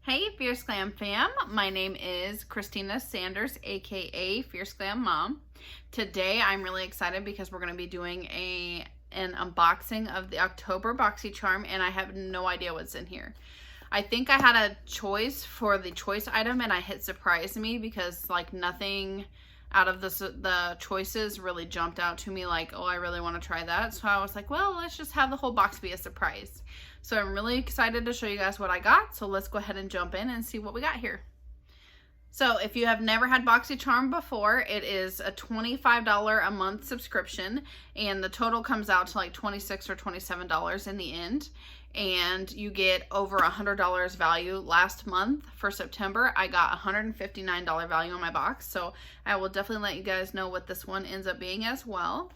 Hey Fierce Glam fam, my name is Christina Sanders, aka Fierceglammom. Today I'm really excited because we're going to be doing an unboxing of the October Boxycharm, and I have no idea what's in here. I think I had a choice for the choice item and I hit surprise me because like nothing out of the choices really jumped out to me like, oh, I really want to try that. So I was like, well, let's just have the whole box be a surprise. So I'm really excited to show you guys what I got. So let's go ahead and jump in and see what we got here. So if you have never had Boxycharm before, it is a $25 a month subscription, and the total comes out to like $26 or $27 in the end. And you get over $100 value. Last month for September, I got $159 value on my box. So I will definitely let you guys know what this one ends up being as well.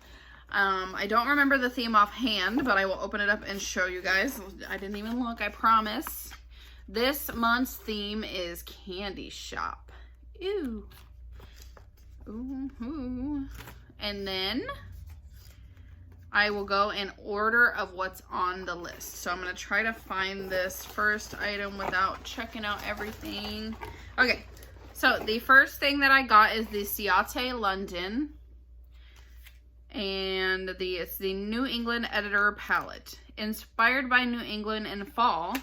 I don't remember the theme offhand, but I will open it up and show you guys. I didn't even look, I promise. This month's theme is Candy Shop. Ew. Ooh. And then I will go in order of what's on the list. So I'm going to try to find this first item without checking out everything. Okay, so the first thing that I got is the Ciate London. And it's the New England Editor palette. Inspired by New England in fall,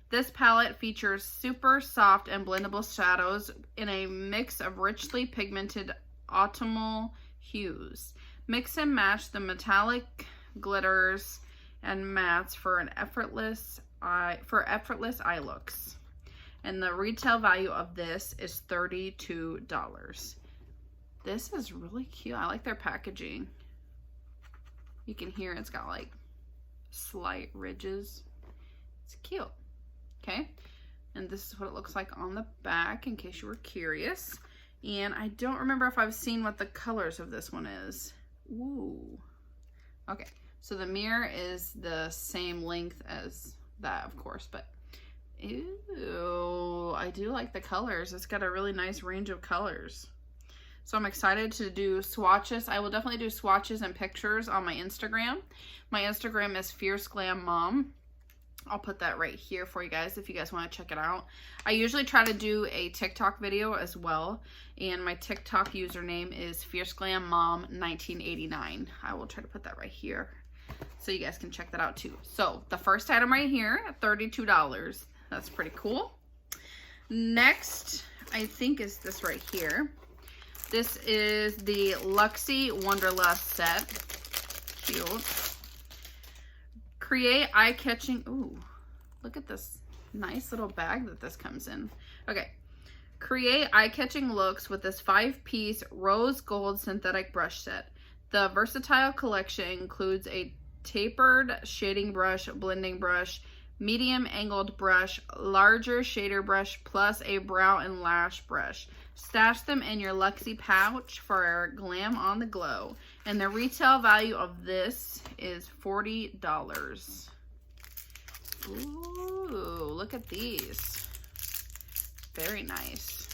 this palette features super soft and blendable shadows in a mix of richly pigmented autumnal hues. Mix and match the metallic glitters and mattes for effortless eye looks. And the retail value of this is $32. This is really cute. I like their packaging. You can hear it's got like slight ridges. It's cute. Okay. And this is what it looks like on the back in case you were curious. And I don't remember if I've seen what the colors of this one is. Ooh. Okay. So the mirror is the same length as that, of course, but ew, I do like the colors. It's got a really nice range of colors. So I'm excited to do swatches. I will definitely do swatches and pictures on my Instagram. My Instagram is Fierceglammom. I'll put that right here for you guys if you guys want to check it out. I usually try to do a TikTok video as well. And my TikTok username is Fierceglammom1989. I will try to put that right here so you guys can check that out too. So the first item right here, $32. That's pretty cool. Next, I think is this right here. This is the Luxie Wanderlust set. Cute. Create eye-catching, ooh, look at this nice little bag that this comes in. Okay. Create eye-catching looks with this 5-piece rose gold synthetic brush set. The versatile collection includes a tapered shading brush, blending brush, medium angled brush, larger shader brush, plus a brow and lash brush. Stash them in your Luxie pouch for glam on the glow. And the retail value of this is $40. Ooh, look at these. Very nice.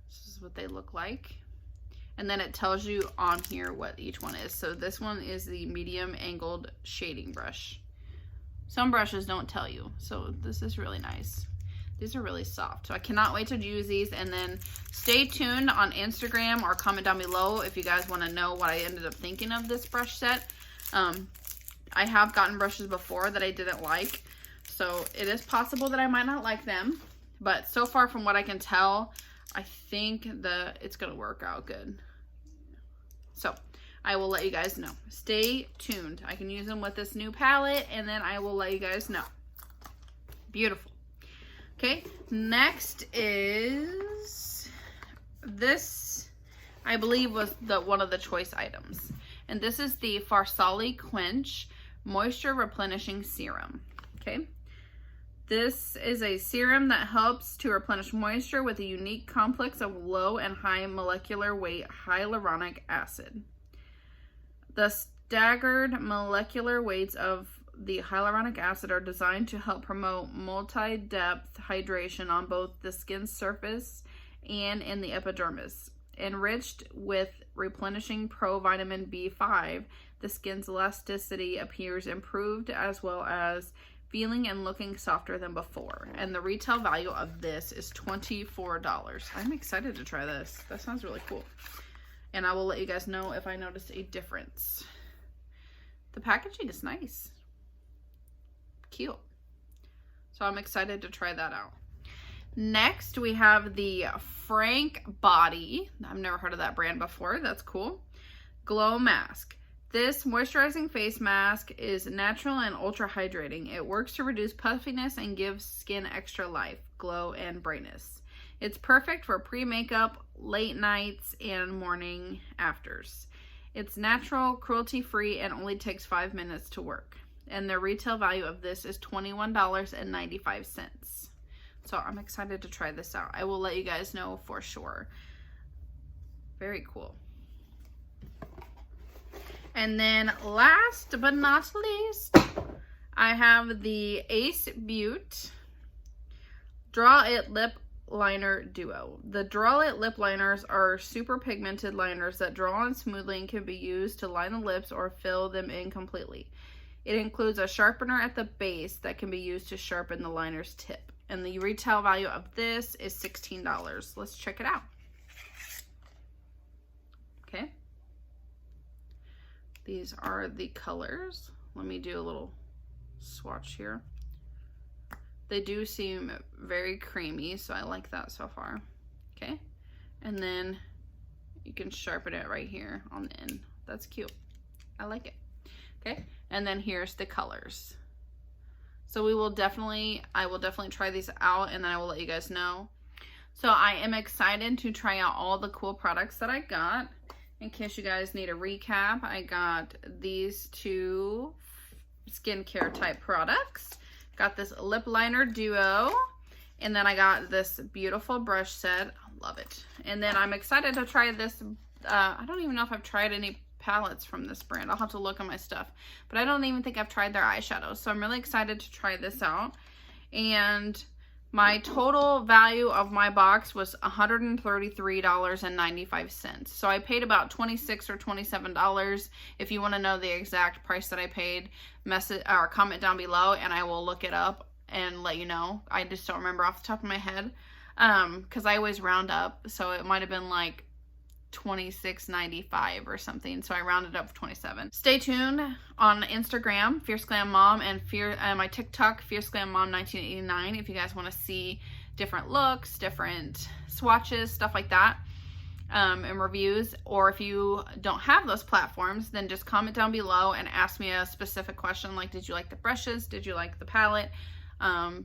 This is what they look like. And then it tells you on here what each one is. So this one is the medium angled shading brush. Some brushes don't tell you, so this is really nice. These are really soft, so I cannot wait to use these. And then stay tuned on Instagram or comment down below if you guys want to know what I ended up thinking of this brush set. I have gotten brushes before that I didn't like, so it is possible that I might not like them. But so far from what I can tell, I think it's going to work out good. So I will let you guys know. Stay tuned. I can use them with this new palette, and then I will let you guys know. Beautiful. Okay, next is this, I believe was one of the choice items. And this is the Farsali Quench Moisture Replenishing Serum. Okay. This is a serum that helps to replenish moisture with a unique complex of low and high molecular weight hyaluronic acid. The staggered molecular weights of the hyaluronic acid are designed to help promote multi-depth hydration on both the skin's surface and in the epidermis. Enriched with replenishing provitamin B5, the skin's elasticity appears improved as well as feeling and looking softer than before. And the retail value of this is $24. I'm excited to try this. That sounds really cool. And I will let you guys know if I notice a difference. The packaging is nice. Cute. So I'm excited to try that out. Next, we have the Frank Body. I've never heard of that brand before. That's cool. Glow Mask. This moisturizing face mask is natural and ultra hydrating. It works to reduce puffiness and gives skin extra life, glow, and brightness. It's perfect for pre-makeup, late nights, and morning afters. It's natural, cruelty-free, and only takes 5 minutes to work. And the retail value of this is $21.95. So I'm excited to try this out. I will let you guys know for sure. Very cool. And then last but not least, I have the Ace Beauty Draw It Lip Liner Duo. The Draw It lip liners are super pigmented liners that draw on smoothly and can be used to line the lips or fill them in completely. It includes a sharpener at the base that can be used to sharpen the liner's tip. And the retail value of this is $16. Let's check it out. Okay. These are the colors. Let me do a little swatch here. They do seem very creamy, so I like that so far. Okay. And then you can sharpen it right here on the end. That's cute. I like it. Okay. And then here's the colors. So I will definitely try these out, and then I will let you guys know. So I am excited to try out all the cool products that I got. In case you guys need a recap, I got these 2 skincare type products. Got this lip liner duo, and then I got this beautiful brush set. I love it. And then I'm excited to try this. I don't even know if I've tried any palettes from this brand. I'll have to look on my stuff, but I don't even think I've tried their eyeshadows. So I'm really excited to try this out. And my total value of my box was $133.95. So I paid about $26 or $27. If you want to know the exact price that I paid, message or comment down below and I will look it up and let you know. I just don't remember off the top of my head because I always round up. So it might have been like $26.95 or something, so I rounded up to $27. Stay tuned on Instagram, Fierceglammom, and my TikTok, Fierceglammom1989, if you guys want to see different looks, different swatches, stuff like that, and reviews. Or if you don't have those platforms, then just comment down below and ask me a specific question, like did you like the brushes, did you like the palette, and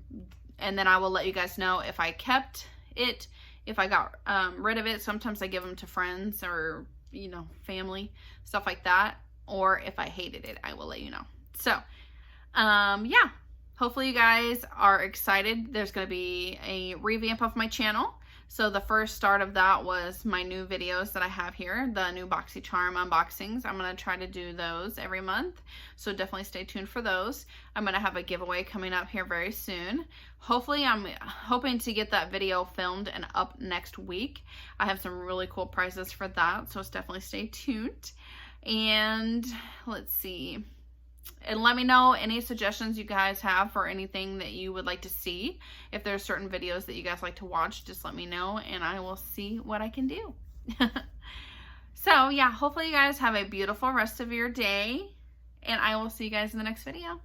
then I will let you guys know if I kept it, if I got rid of it. Sometimes I give them to friends or, you know, family, stuff like that. Or if I hated it, I will let you know. So, yeah, hopefully you guys are excited. There's going to be a revamp of my channel. So the first start of that was my new videos that I have here, the new Boxycharm unboxings. I'm going to try to do those every month. So definitely stay tuned for those. I'm going to have a giveaway coming up here very soon. Hopefully, I'm hoping to get that video filmed and up next week. I have some really cool prizes for that. So definitely stay tuned. And let's see. And let me know any suggestions you guys have for anything that you would like to see. If there's certain videos that you guys like to watch, just let me know and I will see what I can do. So yeah, hopefully you guys have a beautiful rest of your day and I will see you guys in the next video.